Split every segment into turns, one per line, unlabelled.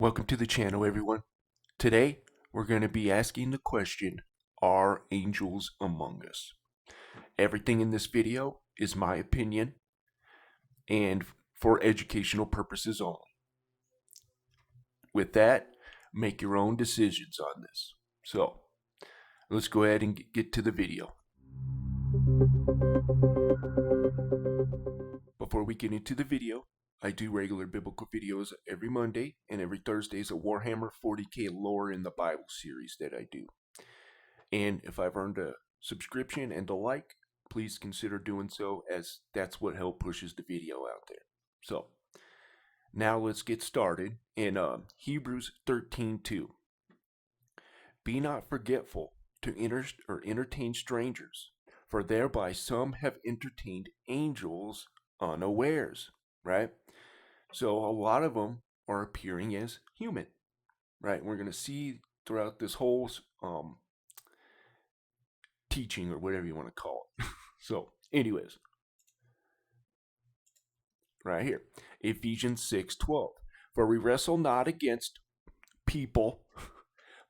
Welcome to the channel, everyone. Today, we're going to be asking the question, are angels among us? Everything in this video is my opinion and for educational purposes only. With that, make your own decisions on this. So, let's go ahead and get to the video. Before we get into the video, I do regular biblical videos every Monday, and every Thursday is a Warhammer 40k lore in the Bible series that I do. And if I've earned a subscription and a like, please consider doing so, as that's what help pushes the video out there. So, now let's get started in Hebrews 13:2. Be not forgetful to entertain strangers, for thereby some have entertained angels unawares, right? So a lot of them are appearing as human, right? We're going to see throughout this whole teaching, or whatever you want to call it. So, anyways, right here, Ephesians 6:12. For we wrestle not against people,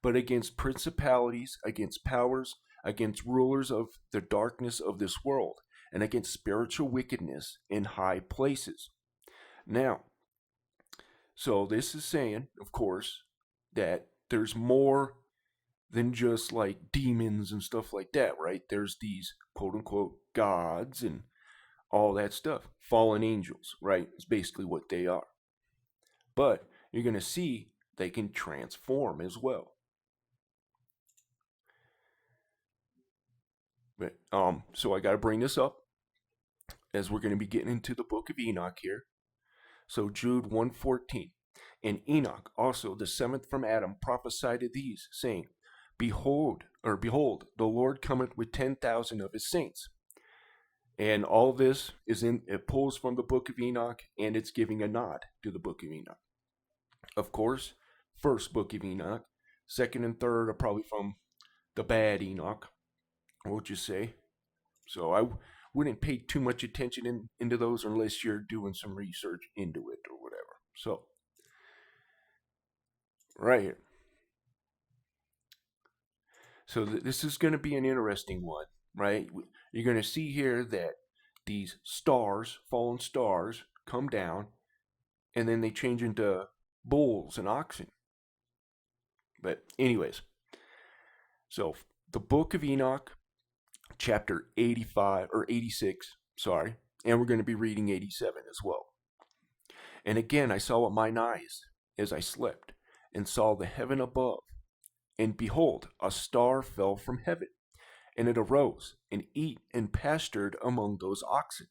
but against principalities, against powers, against rulers of the darkness of this world, and against spiritual wickedness in high places. Now, so this is saying, of course, that there's more than just like demons and stuff like that, right? There's these quote unquote gods and all that stuff. Fallen angels, right? Is basically what they are. But you're going to see they can transform as well. But, so I got to bring this up as we're going to be getting into the book of Enoch here. So Jude 1:14. And Enoch, also the seventh from Adam, prophesied of these, saying, Behold, the Lord cometh with 10,000 of his saints. And all this it pulls from the book of Enoch, and it's giving a nod to the book of Enoch. Of course, first book of Enoch, second and third are probably from the bad Enoch, we'll just say. So I wouldn't pay too much attention into those unless you're doing some research into it or whatever. So, right here. So this is going to be an interesting one, right? You're going to see here that these stars, fallen stars, come down, and then they change into bulls and oxen. But anyways, so the book of Enoch, chapter 85 or 86, sorry, and we're going to be reading 87 as well. And again I saw with mine eyes as I slept, and saw the heaven above, and behold, a star fell from heaven, and it arose, and eat and pastured among those oxen.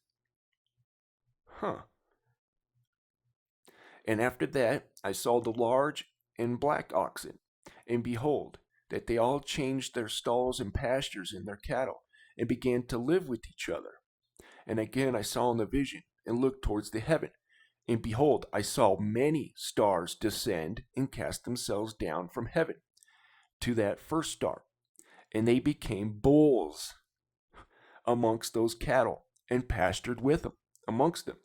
And after that I saw the large and black oxen, and behold, that they all changed their stalls and pastures and their cattle, and began to live with each other. And again I saw in the vision, and looked towards the heaven, and behold, I saw many stars descend and cast themselves down from heaven to that first star, and they became bulls amongst those cattle, and pastured with them amongst them.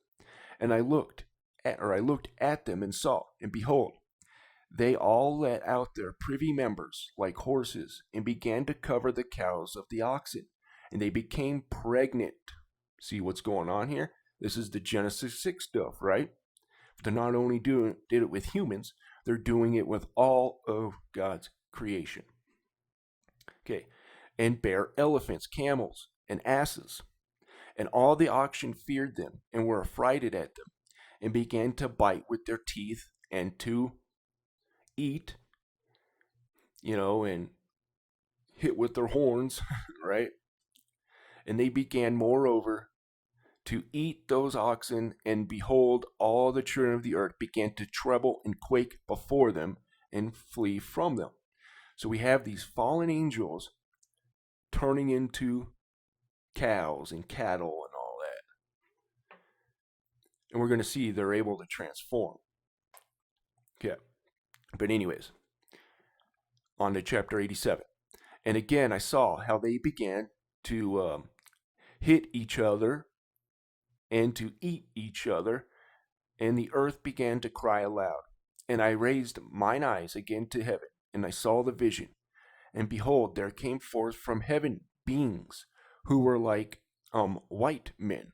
And I looked at them, and saw, and behold, they all let out their privy members like horses, and began to cover the cows of the oxen, and they became pregnant. See what's going on here? This is the Genesis 6 stuff, right? They're not only did it with humans, they're doing it with all of God's creation. Okay, and bare elephants, camels, and asses. And all the oxen feared them, and were affrighted at them, and began to bite with their teeth, and to eat, and hit with their horns, right? And they began, moreover, to eat those oxen, and behold, all the children of the earth began to tremble and quake before them, and flee from them. So we have these fallen angels turning into cows and cattle and all that. And we're going to see they're able to transform. Okay. But anyways, on to chapter 87. And again, I saw how they began to hit each other and to eat each other, and the earth began to cry aloud, And I raised mine eyes again to heaven, and I saw the vision. And behold, there came forth from heaven beings who were like white men.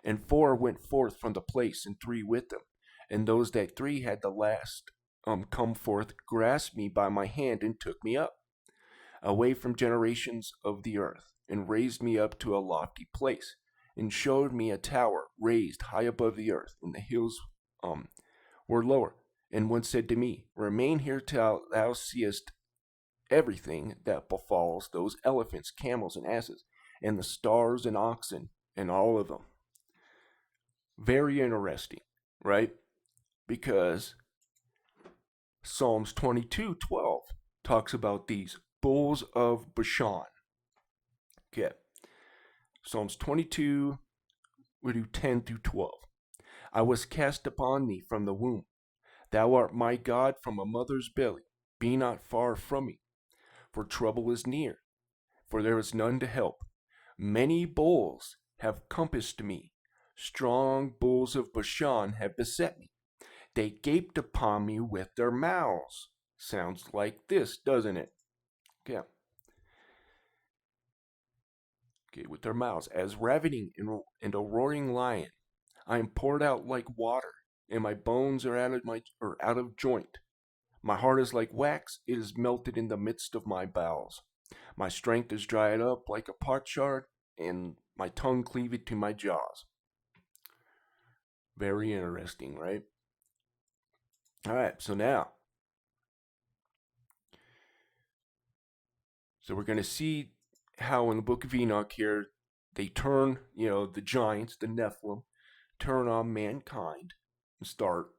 And four went forth from the place, and three with them. And those that three had the last come forth, grasped me by my hand, and took me up away from generations of the earth, and raised me up to a lofty place, and showed me a tower raised high above the earth, and the hills were lower. And one said to me, Remain here till thou seest everything that befalls those elephants, camels, and asses, and the stars and oxen, and all of them. Very interesting, right? Because Psalms 22:12 talks about these bulls of Bashan. Okay. Psalms 22, we do 10 through 12. I was cast upon thee from the womb. Thou art my God from a mother's belly. Be not far from me, for trouble is near, for there is none to help. Many bulls have compassed me. Strong bulls of Bashan have beset me. They gaped upon me with their mouths. Sounds like this, doesn't it? Okay. Okay, with their mouths, as ravening and a roaring lion. I am poured out like water, and my bones are out of joint. My heart is like wax; it is melted in the midst of my bowels. My strength is dried up like a potsherd, and my tongue cleaved to my jaws. Very interesting, right? All right, so we're going to see how in the book of Enoch here, they turn, the giants, the Nephilim, turn on mankind and start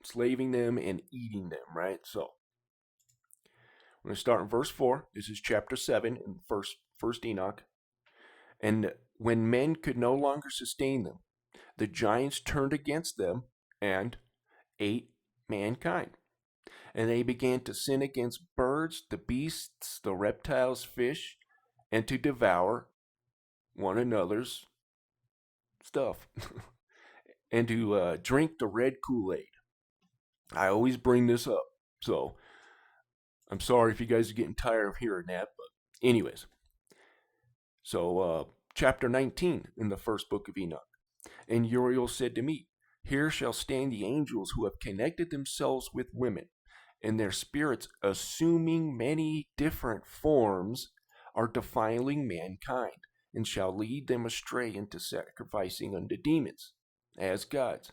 enslaving them and eating them, right? So we're going to start in verse 4. This is chapter 7 in first Enoch. And when men could no longer sustain them, the giants turned against them and ate mankind. And they began to sin against birds, the beasts, the reptiles, fish, and to devour one another's stuff, and to drink the red Kool-Aid. I always bring this up, so I'm sorry if you guys are getting tired of hearing that, but anyways. So, chapter 19 in the first book of Enoch. And Uriel said to me, Here shall stand the angels who have connected themselves with women, and their spirits, assuming many different forms, are defiling mankind, and shall lead them astray into sacrificing unto demons, as gods.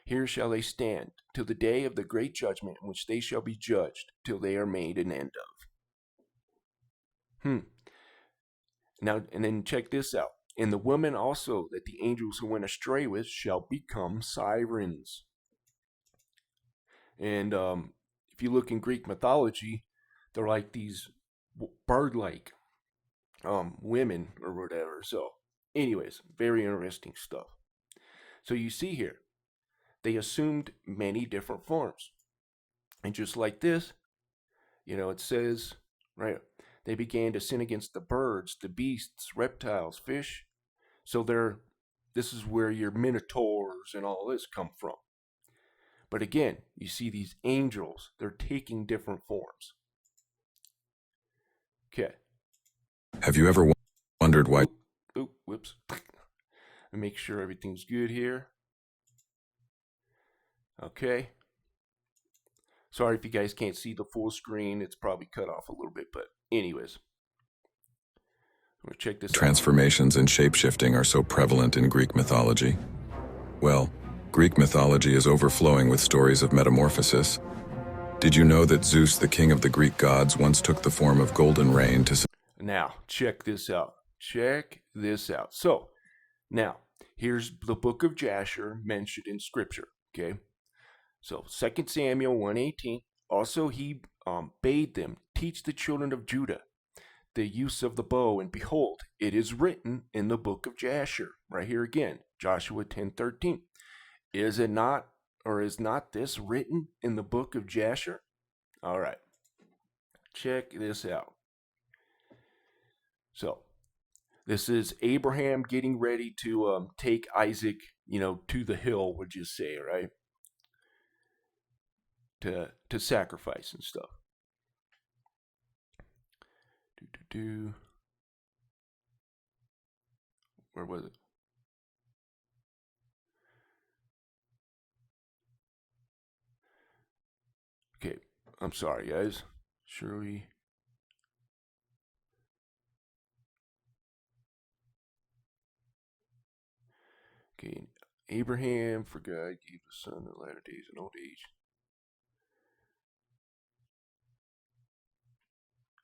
Here shall they stand till the day of the great judgment, in which they shall be judged, till they are made an end of. Now, and then check this out. And the women also that the angels who went astray with shall become sirens. And if you look in Greek mythology, they're like these bird-like women or whatever. So, anyways, very interesting stuff. So you see here, they assumed many different forms. And just like this, it says, right, they began to sin against the birds, the beasts, reptiles, fish. So this is where your minotaurs and all this come from. But again, you see these angels, they're taking different forms. Okay.
Have you ever wondered why?
Whoops. Make sure everything's good here. Okay. Sorry if you guys can't see the full screen. It's probably cut off a little bit, but anyways. I'm going to check this out.
Transformations and shapeshifting are so prevalent in Greek mythology. Well, Greek mythology is overflowing with stories of metamorphosis. Did you know that Zeus, the king of the Greek gods, once took the form of golden rain to...
Now, check this out. So, now, here's the book of Jasher mentioned in Scripture, okay? So, 2 Samuel 1:18. Also, he bade them teach the children of Judah the use of the bow, and behold, it is written in the book of Jasher, right here again, Joshua 10:13. Is it not, or is not this written in the book of Jasher? All right, check this out. So, this is Abraham getting ready to take Isaac, to the hill, would you say, right? to sacrifice and stuff. Where was it? Okay, I'm sorry, guys. Surely. Okay, Abraham, for God gave the son in the latter days and old age.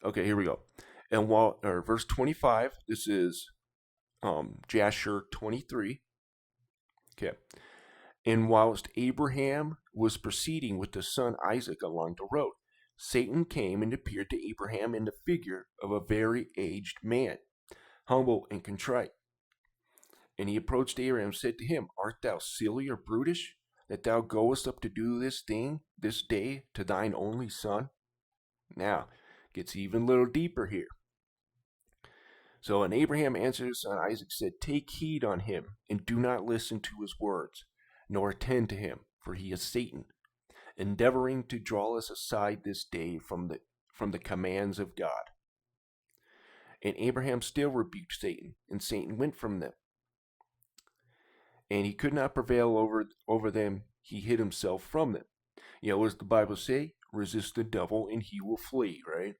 Okay, here we go. And verse 25, this is Jasher 23. Okay. And whilst Abraham was proceeding with his son Isaac along the road, Satan came and appeared to Abraham in the figure of a very aged man, humble and contrite. And he approached Abraham and said to him, Art thou silly or brutish, that thou goest up to do this thing this day to thine only son? Now, gets even a little deeper here. So, and Abraham answered his son Isaac, said, Take heed on him, and do not listen to his words, nor attend to him, for he is Satan, endeavoring to draw us aside this day from the commands of God. And Abraham still rebuked Satan, and Satan went from them. And he could not prevail over them. He hid himself from them. You know, what does the Bible say? Resist the devil, and he will flee, right?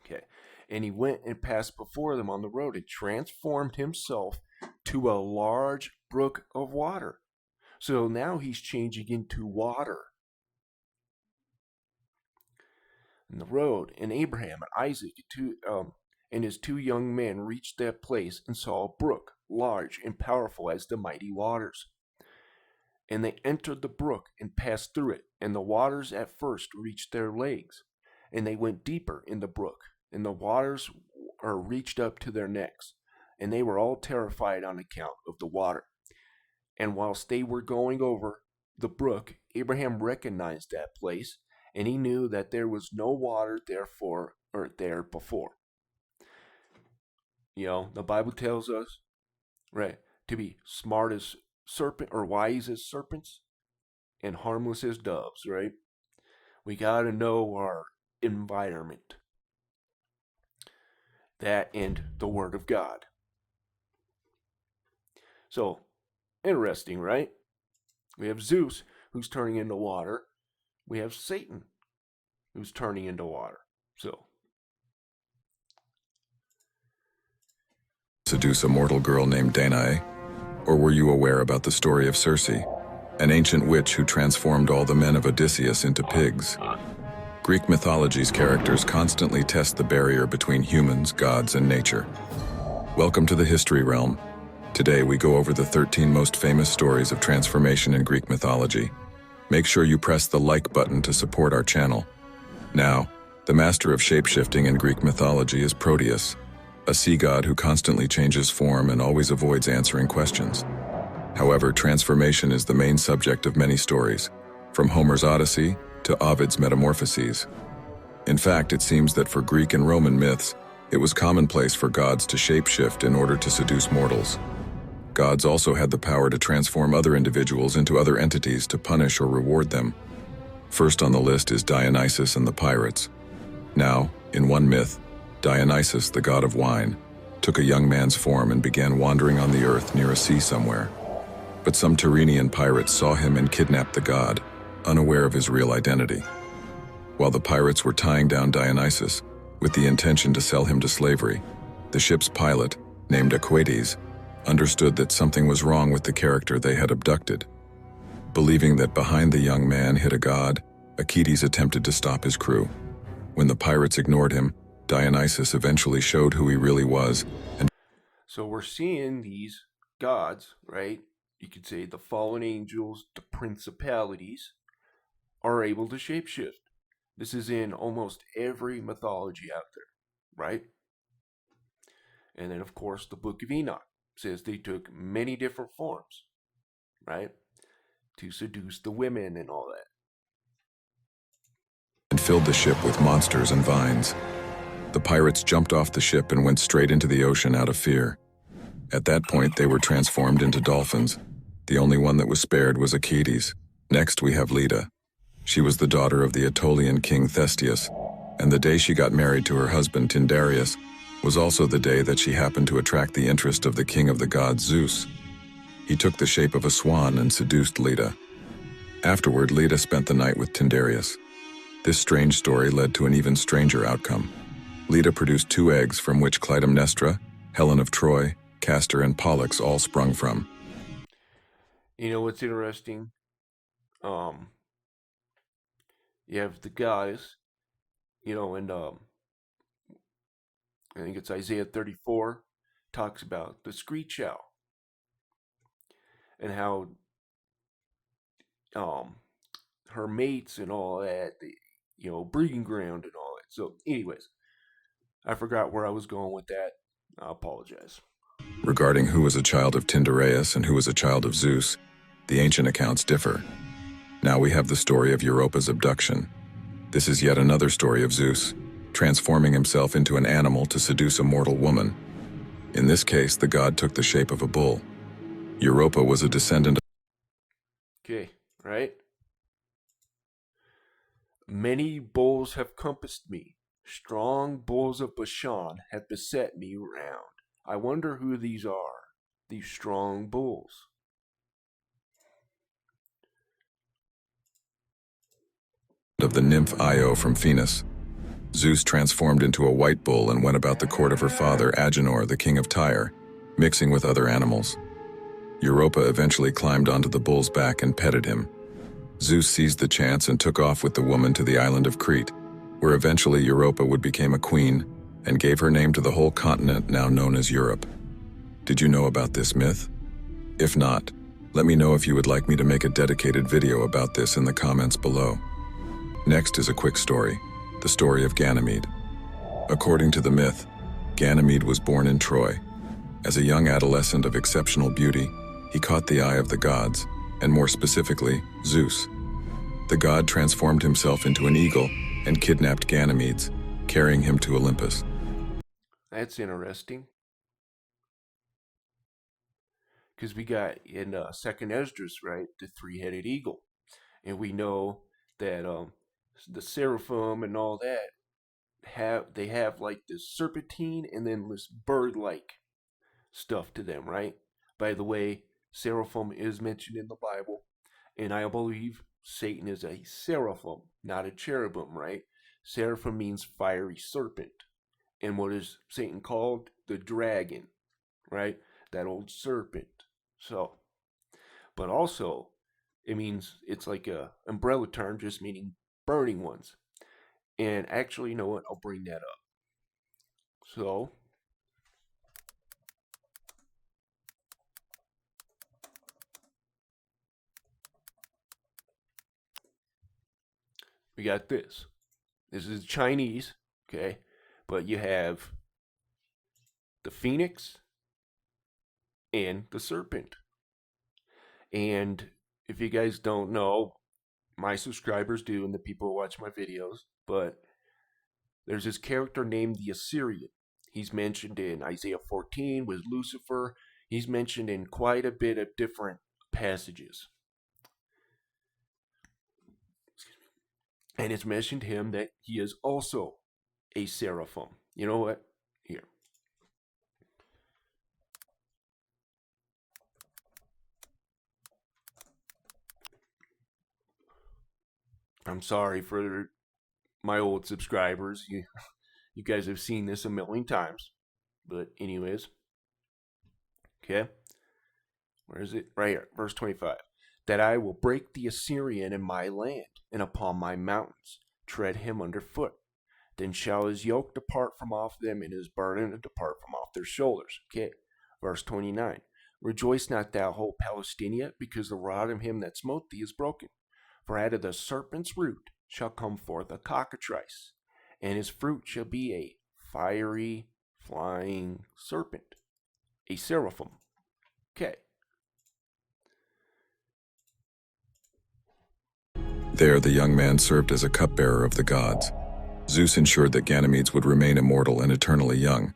Okay. And he went and passed before them on the road and transformed himself to a large brook of water. So now he's changing into water. And the road, and Abraham and Isaac and his two young men reached that place and saw a brook, large and powerful as the mighty waters. And they entered the brook and passed through it, and the waters at first reached their legs, and they went deeper in the brook, and the waters reached up to their necks, and they were all terrified on account of the water. And whilst they were going over the brook, Abraham recognized that place, and he knew that there was no water there before. You know, the Bible tells us, right, to be smart as serpent or wise as serpents and harmless as doves, right? We got to know our environment. That and the Word of God. So, interesting, right? We have Zeus, who's turning into water. We have Satan, who's turning into water. So,
seduce a mortal girl named Danae? Or were you aware about the story of Circe, an ancient witch who transformed all the men of Odysseus into pigs? Greek mythology's characters constantly test the barrier between humans, gods, and nature. Welcome to the History Realm. Today we go over the 13 most famous stories of transformation in Greek mythology. Make sure you press the like button to support our channel. Now, the master of shapeshifting in Greek mythology is Proteus, a sea god who constantly changes form and always avoids answering questions. However, transformation is the main subject of many stories, from Homer's Odyssey to Ovid's Metamorphoses. In fact, it seems that for Greek and Roman myths, it was commonplace for gods to shapeshift in order to seduce mortals. Gods also had the power to transform other individuals into other entities to punish or reward them. First on the list is Dionysus and the pirates. Now, in one myth, Dionysus, the god of wine, took a young man's form and began wandering on the earth near a sea somewhere. But some Tyrrhenian pirates saw him and kidnapped the god, unaware of his real identity. While the pirates were tying down Dionysus, with the intention to sell him to slavery, the ship's pilot, named Aquates, understood that something was wrong with the character they had abducted. Believing that behind the young man hid a god, Aquates attempted to stop his crew. When the pirates ignored him, Dionysus eventually showed who he really was.
So we're seeing these gods, right? You could say the fallen angels, the principalities, are able to shapeshift. This is in almost every mythology out there, right? And then, of course, the Book of Enoch says they took many different forms, right? To seduce the women and all that.
And filled the ship with monsters and vines. The pirates jumped off the ship and went straight into the ocean out of fear. At that point, they were transformed into dolphins. The only one that was spared was Aquates. Next, we have Leda. She was the daughter of the Aetolian king Thestius, and the day she got married to her husband Tyndareus was also the day that she happened to attract the interest of the king of the gods Zeus. He took the shape of a swan and seduced Leda. Afterward, Leda spent the night with Tyndareus. This strange story led to an even stranger outcome. Leda produced 2 eggs from which Clytemnestra, Helen of Troy, Castor, and Pollux all sprung from.
You know what's interesting? You have the goddess, and I think it's Isaiah 34 talks about the screech owl and how her mates and all that, breeding ground and all that. So, anyways, I forgot where I was going with that. I apologize.
Regarding who was a child of Tyndareus and who was a child of Zeus, the ancient accounts differ. Now we have the story of Europa's abduction. This is yet another story of Zeus, transforming himself into an animal to seduce a mortal woman. In this case, the god took the shape of a bull. Europa was a descendant of...
Okay, right? Many bulls have compassed me. Strong bulls of Bashan have beset me round. I wonder who these are, these strong bulls.
Of the nymph Io from Phoenix. Zeus transformed into a white bull and went about the court of her father Agenor, the king of Tyre, mixing with other animals. Europa eventually climbed onto the bull's back and petted him. Zeus seized the chance and took off with the woman to the island of Crete, where eventually Europa would become a queen and gave her name to the whole continent now known as Europe. Did you know about this myth? If not, let me know if you would like me to make a dedicated video about this in the comments below. Next is a quick story, the story of Ganymede. According to the myth, Ganymede was born in Troy. As a young adolescent of exceptional beauty, he caught the eye of the gods, and more specifically, Zeus. The god transformed himself into an eagle and kidnapped Ganymede, carrying him to Olympus.
That's interesting. Because we got in Second Esdras, right, the 3-headed eagle. And we know that the seraphim and all that have like this serpentine and then this bird-like stuff to them, right? By the way, seraphim is mentioned in the Bible, and I believe Satan is a seraphim, not a cherubim, right? Seraphim means fiery serpent. And what is Satan called? The dragon, right? That old serpent. So, but also, it means it's like a umbrella term, just meaning burning ones. And actually, you know what? I'll bring that up. So, we got this. This is Chinese, okay? But you have the phoenix and the serpent. And if you guys don't know, my subscribers do and the people who watch my videos, but there's this character named the Assyrian. He's mentioned in Isaiah 14 with Lucifer. He's mentioned in quite a bit of different passages. And it's mentioned him that he is also a seraphim. You know what? Here. I'm sorry for my old subscribers. You guys have seen this a million times. But anyways. Okay. Where is it? Right here. Verse 25. That I will break the Assyrian in my land, and upon my mountains tread him underfoot. Then shall his yoke depart from off them, and his burden depart from off their shoulders. Okay. Verse 29. Rejoice not thou, whole Palestina, because the rod of him that smote thee is broken. For out of the serpent's root shall come forth a cockatrice, and his fruit shall be a fiery, flying serpent, a seraphim. Okay.
There the young man served as a cupbearer of the gods. Zeus ensured that Ganymede would remain immortal and eternally young.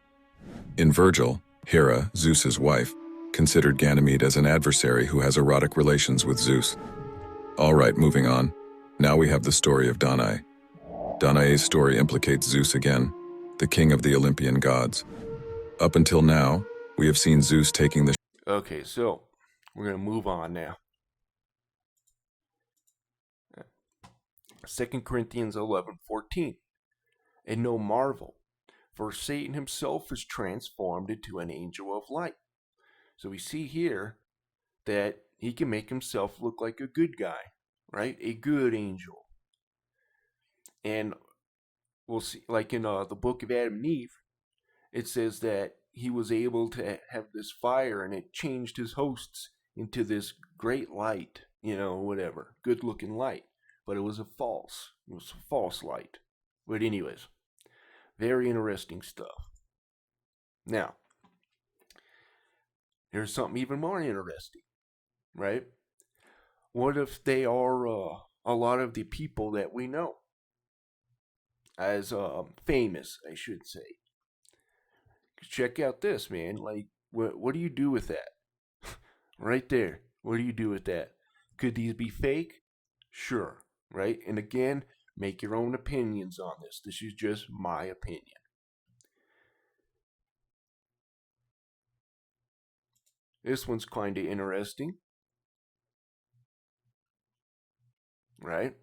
In Virgil, Hera, Zeus's wife, considered Ganymede as an adversary who has erotic relations with Zeus. All right, moving on. Now we have the story of Danae. Danae's story implicates Zeus again, the king of the Olympian gods. Up until now, we have seen Zeus taking the
Okay, so we're going to move on now. 2 Corinthians 11:14. And no marvel, for Satan himself is transformed into an angel of light. So we see here that he can make himself look like a good guy, right? A good angel. And we'll see, like in the book of Adam and Eve, it says that he was able to have this fire and it changed his hosts into this great light, whatever, good looking light. But it was a false light. But anyways, very interesting stuff. Now, here's something even more interesting, right? What if they are a lot of the people that we know as famous, I should say? Check out this, man. Like, what do you do with that? Right there. What do you do with that? Could these be fake? Sure, right? And again, make your own opinions on this. This is just my opinion. This one's kind of interesting. Right?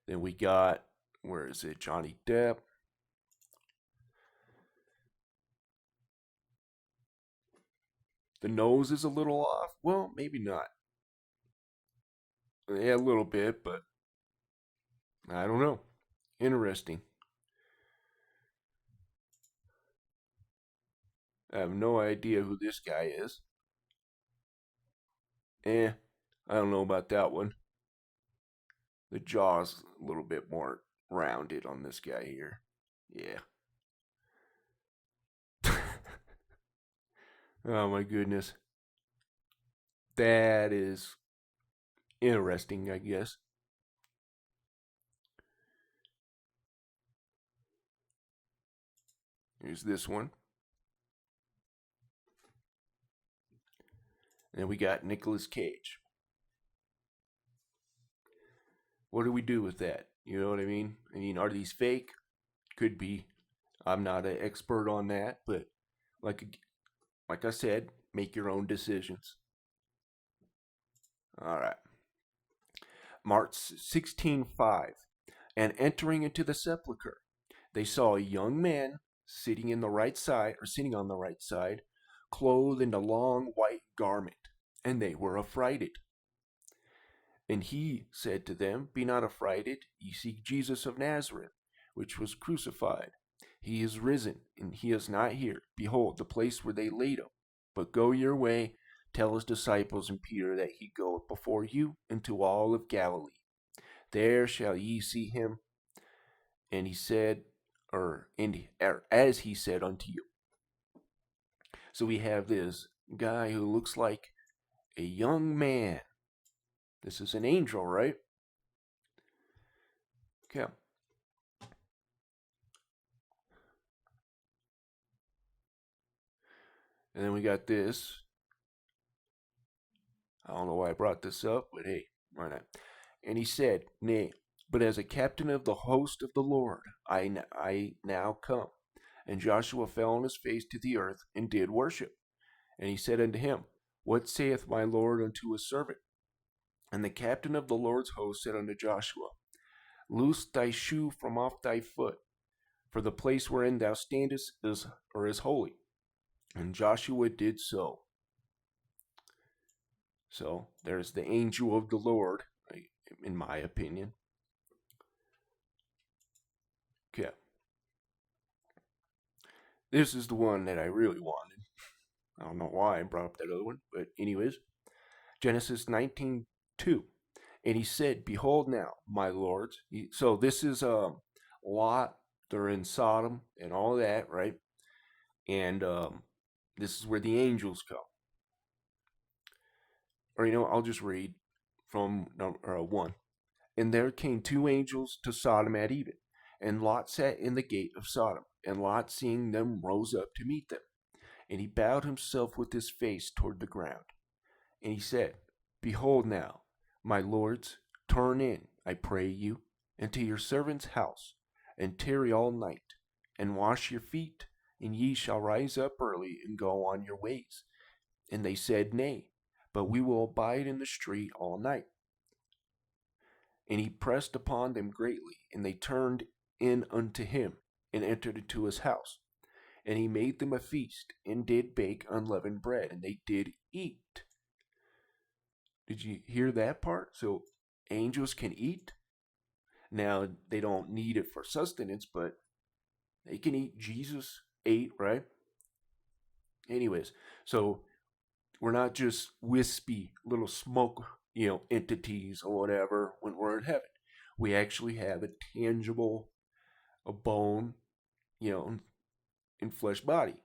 Then we got, where is it? Johnny Depp. The nose is a little off. Well, maybe not. Yeah, a little bit, but I don't know. Interesting. I have no idea who this guy is. I don't know about that one. The jaw's a little bit more rounded on this guy here. Yeah. Oh my goodness. That is interesting, I guess. Here's this one. And we got Nicolas Cage. What do we do with that? You know what I mean? Are these fake? Could be. I'm not an expert on that, but like I said, make your own decisions. All right. Mark 16:5. And entering into the sepulchre, they saw a young man sitting on the right side, clothed in a long white garment, and they were affrighted. And he said to them, Be not affrighted, ye seek Jesus of Nazareth, which was crucified. He is risen, and he is not here. Behold, the place where they laid him. But go your way, tell his disciples and Peter that he goeth before you into all of Galilee. There shall ye see him. And he said, as he said unto you. So we have this guy who looks like a young man. This is an angel, right? Okay. And then we got this. I don't know why I brought this up, but hey, why not? And he said, Nay, but as a captain of the host of the Lord, I now come. And Joshua fell on his face to the earth and did worship. And he said unto him, What saith my Lord unto his servant? And the captain of the Lord's host said unto Joshua, Loose thy shoe from off thy foot, for the place wherein thou standest is holy. And Joshua did so. So there's the angel of the Lord, in my opinion. Okay. This is the one that I really wanted. I don't know why I brought up that other one, but anyways. Genesis 19:2. And he said, Behold now, my lords. So this is Lot. They're in Sodom and all that, right? And this is where the angels come. Or, I'll just read from number 1. And there came 2 angels to Sodom at even. And Lot sat in the gate of Sodom. And Lot, seeing them, rose up to meet them. And he bowed himself with his face toward the ground. And he said, Behold now, my lords, turn in, I pray you, into your servant's house, and tarry all night, and wash your feet, and ye shall rise up early and go on your ways. And they said, Nay, but we will abide in the street all night. And he pressed upon them greatly, and they turned in unto him, and entered into his house. And he made them a feast, and did bake unleavened bread, and they did eat. Did you hear that part? So angels can eat. Now, they don't need it for sustenance, but they can eat. Jesus ate, right? Anyways, so we're not just wispy little smoke, entities or whatever when we're in heaven. We actually have a tangible, a bone, in flesh body,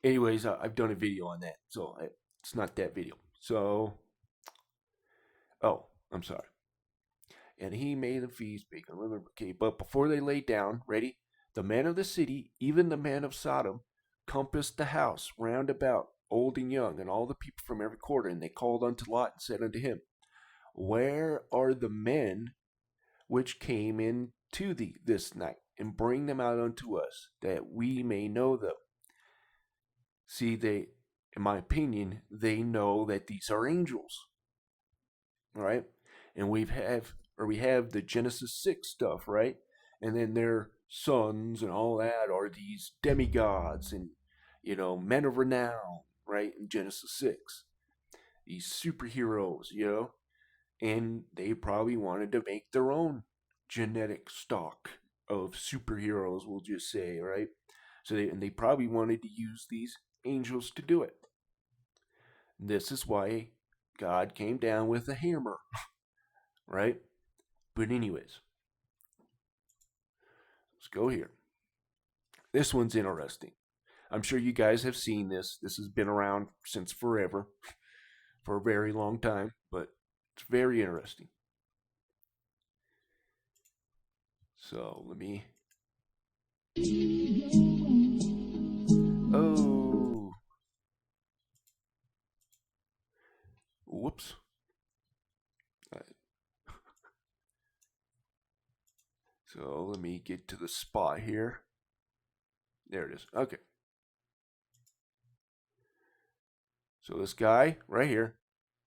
Anyways, I've done a video on that, so it's not that video. So, I'm sorry. And he made a feast, bacon, liver. Okay, but before they lay down, ready? The men of the city, even the men of Sodom, compassed the house round about, old and young, and all the people from every quarter. And they called unto Lot and said unto him, Where are the men which came in to thee this night? And bring them out unto us, that we may know them. See, they, in my opinion, they know that these are angels. Right? And we have the Genesis 6 stuff, right? And then their sons and all that are these demigods and, men of renown, right? In Genesis 6. These superheroes, and they probably wanted to make their own genetic stock of superheroes, we'll just say, right? So they probably wanted to use these angels to do it. This is why God came down with a hammer, right? But anyways, let's go here. This one's interesting. I'm sure you guys have seen this. This has been around since forever, for a very long time, but it's very interesting. So let me... Oh. Whoops. So let me get to the spot here. There it is. Okay. So this guy right here,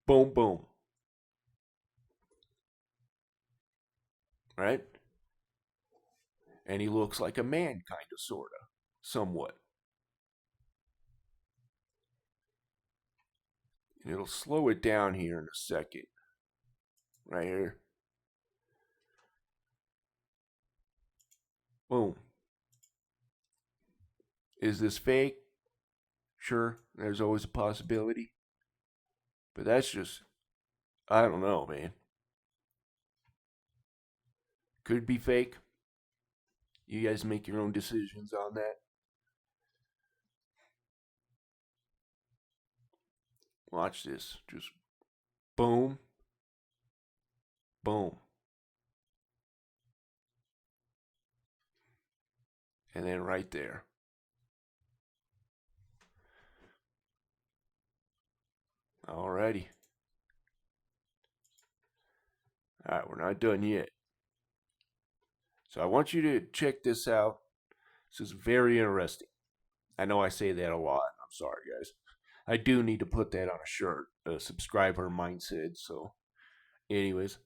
boom, boom. Right? And he looks like a man, kind of, sort of, somewhat. And it'll slow it down here in a second. Right here. Boom. Is this fake? Sure, there's always a possibility. But that's just, I don't know, man. Could be fake. You guys make your own decisions on that. Watch this. Just boom. Boom. And then right there. Alrighty. Alright, we're not done yet. So I want you to check this out. This is very interesting. I know I say that a lot. I'm sorry, guys. I do need to put that on a shirt. Subscriber mindset. So, anyways.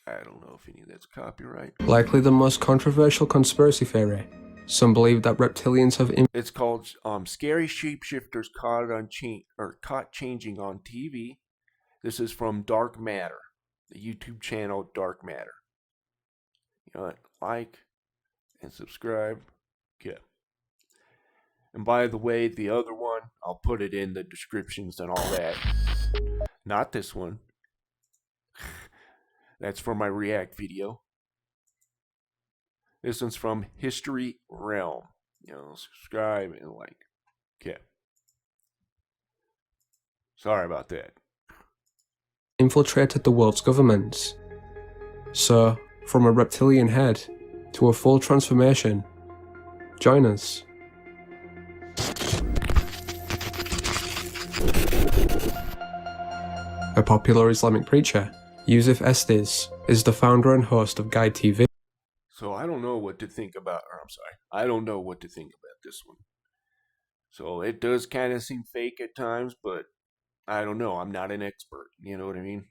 I don't know if any of that's copyright.
Likely the most controversial conspiracy theory. Some believe that reptilians have...
It's called Scary Shapeshifters Caught Changing on TV. This is from Dark Matter, the YouTube channel Dark Matter. You know what? Like and subscribe. Okay. And by the way, the other one, I'll put it in the descriptions and all that. Not this one. That's for my React video. This one's from History Realm. Subscribe and like. Okay. Sorry about that.
Infiltrated the world's governments. So, from a reptilian head to a full transformation, join us. a popular Islamic preacher. Yusuf Estes is the founder and host of Guide TV.
So I don't know what to think about, I don't know what to think about this one. So it does kind of seem fake at times, but I don't know. I'm not an expert. You know what I mean?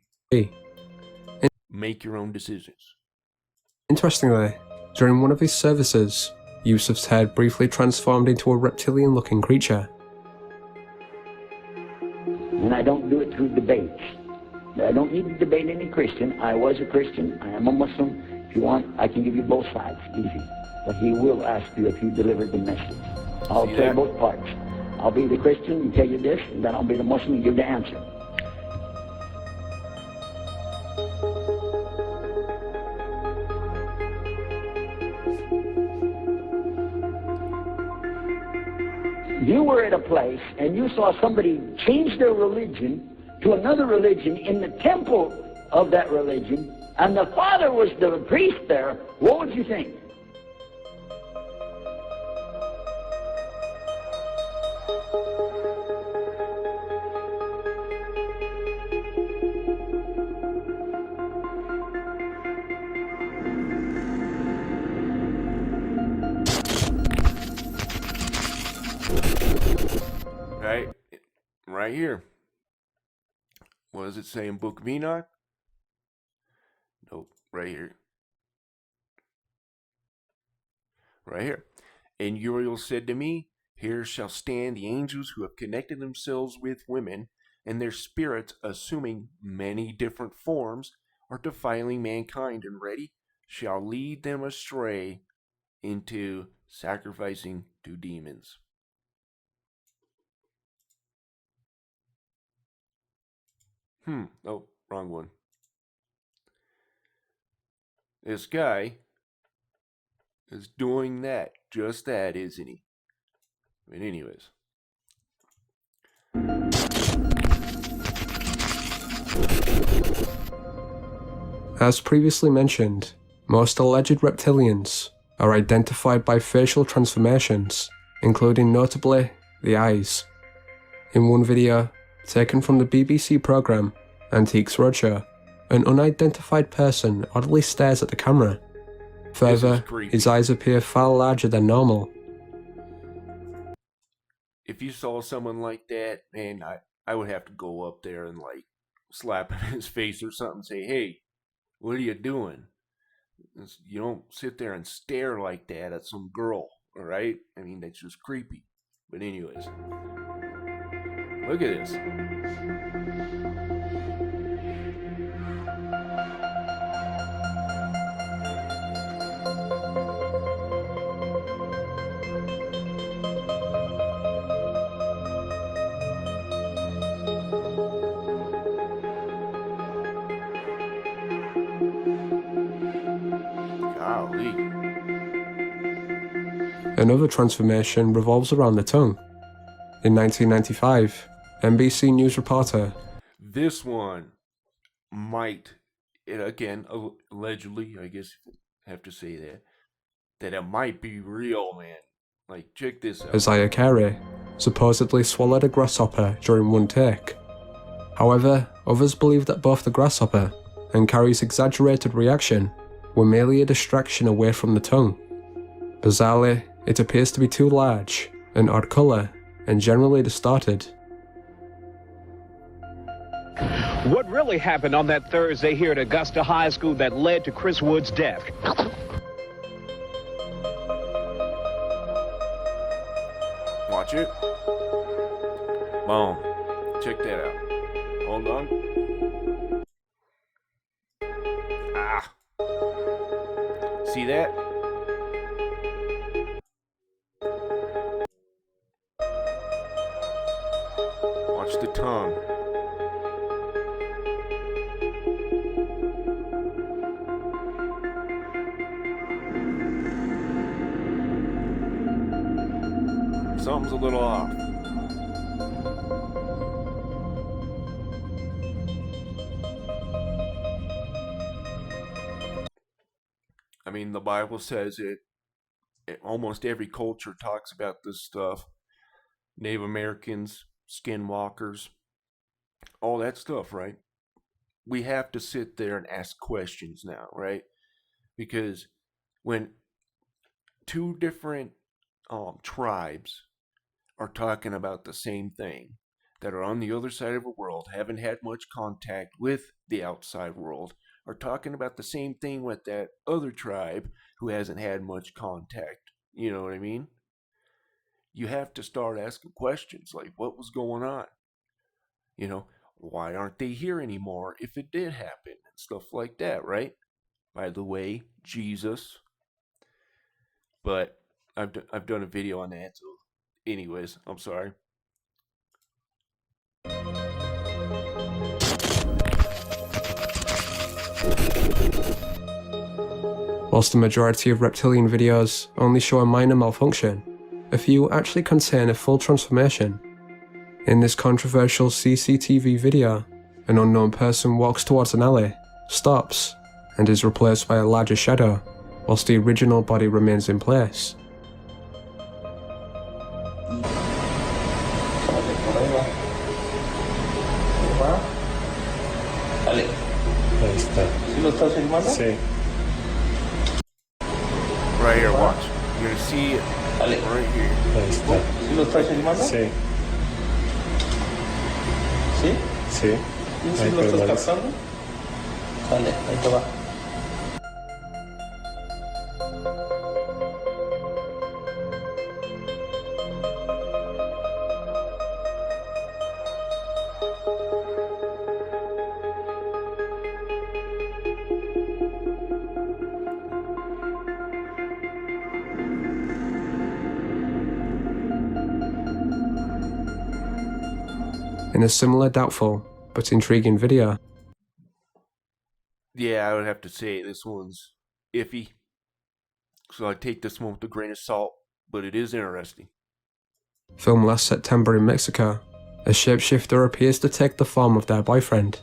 Make your own decisions.
Interestingly, during one of his services, Yusuf's head briefly transformed into a reptilian-looking creature.
And I don't do it through debates. I don't need to debate any Christian. I was a Christian. I am a Muslim. If you want, I can give you both sides, easy. But he will ask you if you delivered the message. I'll play both parts. I'll be the Christian and tell you this, and then I'll be the Muslim and give the answer. You were at a place and you saw somebody change their religion to another religion in the temple of that religion, and the father was the priest there, what would you think?
Right here. What does it say in Book of Enoch? Nope, right here. Right here. And Uriel said to me, here shall stand the angels who have connected themselves with women, and their spirits, assuming many different forms, are defiling mankind, and ready shall lead them astray into sacrificing to demons. Oh, wrong one. This guy is doing that, just that, isn't he? But anyways.
As previously mentioned, most alleged reptilians are identified by facial transformations, including notably the eyes. In one video, taken from the BBC programme Antiques Roadshow, an unidentified person oddly stares at the camera. Further, his eyes appear far larger than normal.
If you saw someone like that, man, I would have to go up there and like slap him in his face or something and say, hey, what are you doing? You don't sit there and stare like that at some girl, alright? I mean, that's just creepy. But anyways, look at this. Golly.
Another transformation revolves around the tongue. In 1995, NBC News reporter.
This one might, again, allegedly, I guess you have to say that it might be real, man. Like, check this out.
Isaiah Carey supposedly swallowed a grasshopper during one take. However, others believe that both the grasshopper and Carey's exaggerated reaction were merely a distraction away from the tongue. Bizarrely, it appears to be too large, an odd colour, and generally distorted.
What really happened on that Thursday here at Augusta High School that led to Chris Wood's death?
Watch it. Boom. Check that out. Hold on. Ah. See that? Watch the tongue. Something's a little off. I mean, the Bible says it. Almost every culture talks about this stuff. Native Americans, skinwalkers, all that stuff, right? we have to sit there and ask questions now, right? Because when two different tribes are talking about the same thing, that are on the other side of the world, haven't had much contact with the outside world, are talking about the same thing with that other tribe who hasn't had much contact. You know what I mean? You have to start asking questions like, what was going on? You know, why aren't they here anymore if it did happen? And stuff like that, right? By the way, Jesus. But I've done a video on that, so anyways, I'm sorry.
Whilst the majority of reptilian videos only show a minor malfunction, a few actually contain a full transformation. In this controversial CCTV video, an unknown person walks towards an alley, stops, and is replaced by a larger shadow, whilst the original body remains in place.
Right here, watch. You're gonna see it right here.
¿Sí lo estás filmando? Sí. ¿Sí? Sí. ¿Sí lo estás captando? Dale, ahí te va.
In a similar doubtful but intriguing video,
Yeah, I would have to say this one's iffy. So I take this one with a grain of salt, but it is interesting.
filmed last September in Mexico, a shapeshifter appears to take the form of their boyfriend.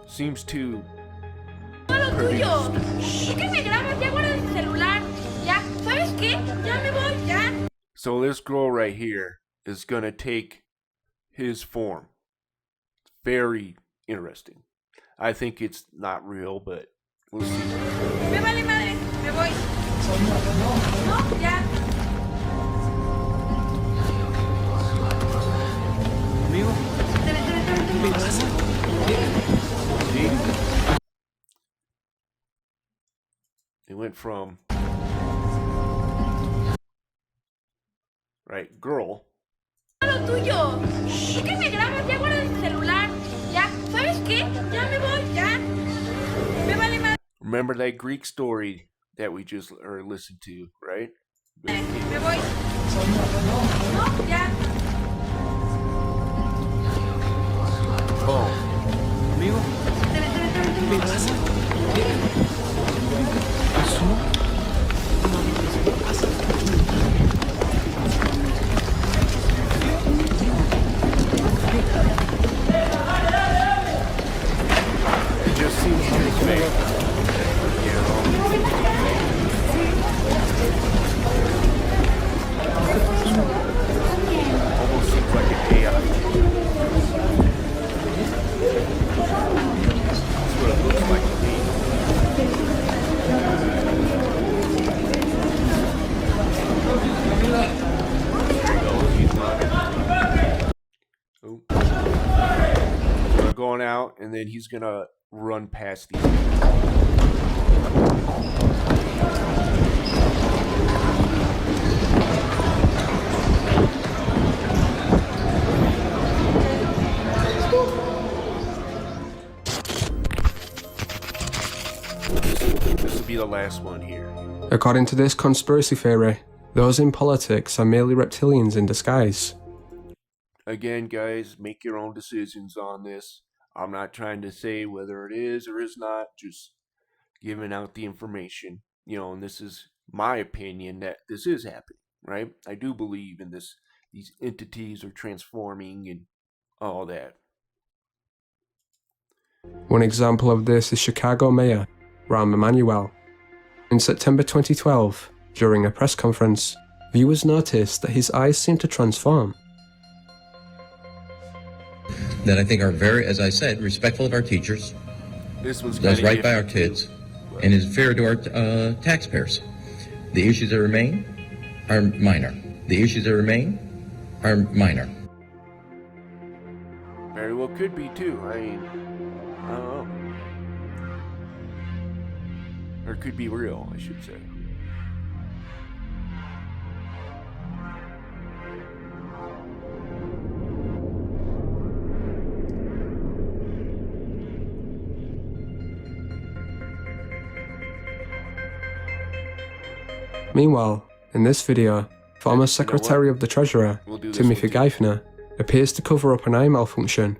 Seems to
Lo tuyo. ¿Por qué me grabas? Ya guarda el celular. Ya, ¿sabes qué? Ya me voy, ya.
So this girl right here is gonna take his form. Very interesting. I think it's not real, but we'll see.
Me vale madre, me voy. No, ya.
See? It went from right girl.
Lo tuyo. ¿Por qué me grabas? Ya guarda el celular. Ya, ¿sabes qué? Ya me voy, ya. Me vale madre.
Remember that Greek story that we just listened to, right?
Me voy. No, ya.
Boom. It just seems too fake. You know? Almost seems like an AI. That's what it looks like to me. There he goes, he's running. Oh. We're going out, and then he's gonna run past these. This will be the last one here.
According to this conspiracy theory, those in politics are merely reptilians in disguise.
Again, guys, make your own decisions on this. I'm not trying to say whether it is or is not, just giving out the information. You know, and this is my opinion that this is happening, right? I do believe in this. These entities are transforming and all that.
One example of this is Chicago Mayor Rahm Emanuel. In September 2012, during a press conference, viewers noticed that his eyes seemed to transform.
That I think are very, as I said, respectful of our teachers,
This one's
Does
kinda
right by our
different,
kids,
too.
and is fair to our taxpayers. The issues that remain are minor. The issues that remain are minor.
Very well could be too. I mean, I don't know. Or it could be real, I should say.
Meanwhile, in this video, former
what?
Secretary of the Treasurer,
We'll do this
Timothy
one too.
Geithner, appears to cover up an eye malfunction.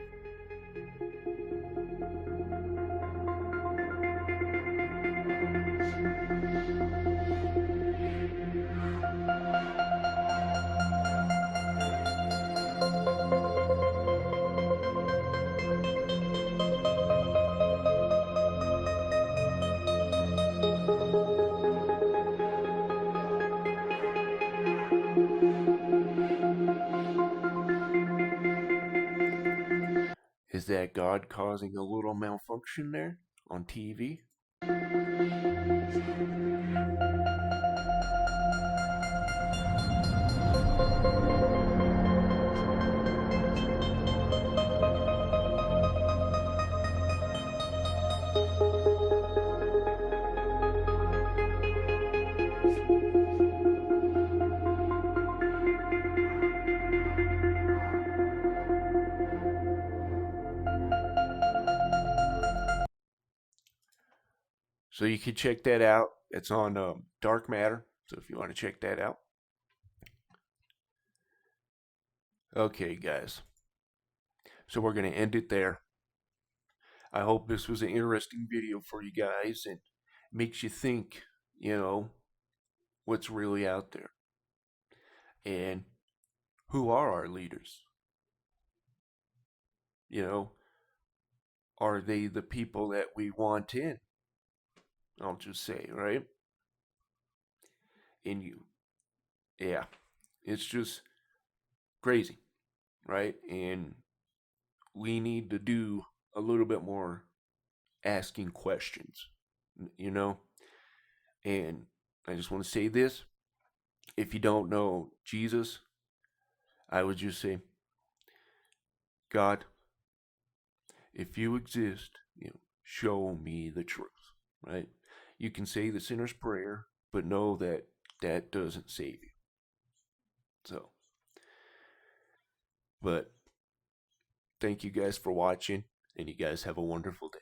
Is that God causing a little malfunction there on TV? So you can check that out. It's on Dark Matter. So if you want to check that out. Okay, guys. So we're going to end it there. I hope this was an interesting video for you guys and makes you think, you know, what's really out there. And who are our leaders? You know, are they the people that we want in? I'll just say, right? And yeah, it's just crazy, right? And we need to do a little bit more asking questions, you know? And I just want to say this. If you don't know Jesus, I would just say, God, if you exist, you know, show me the truth, right? You can say the sinner's prayer, but know that that doesn't save you. So, but thank you guys for watching, and you guys have a wonderful day.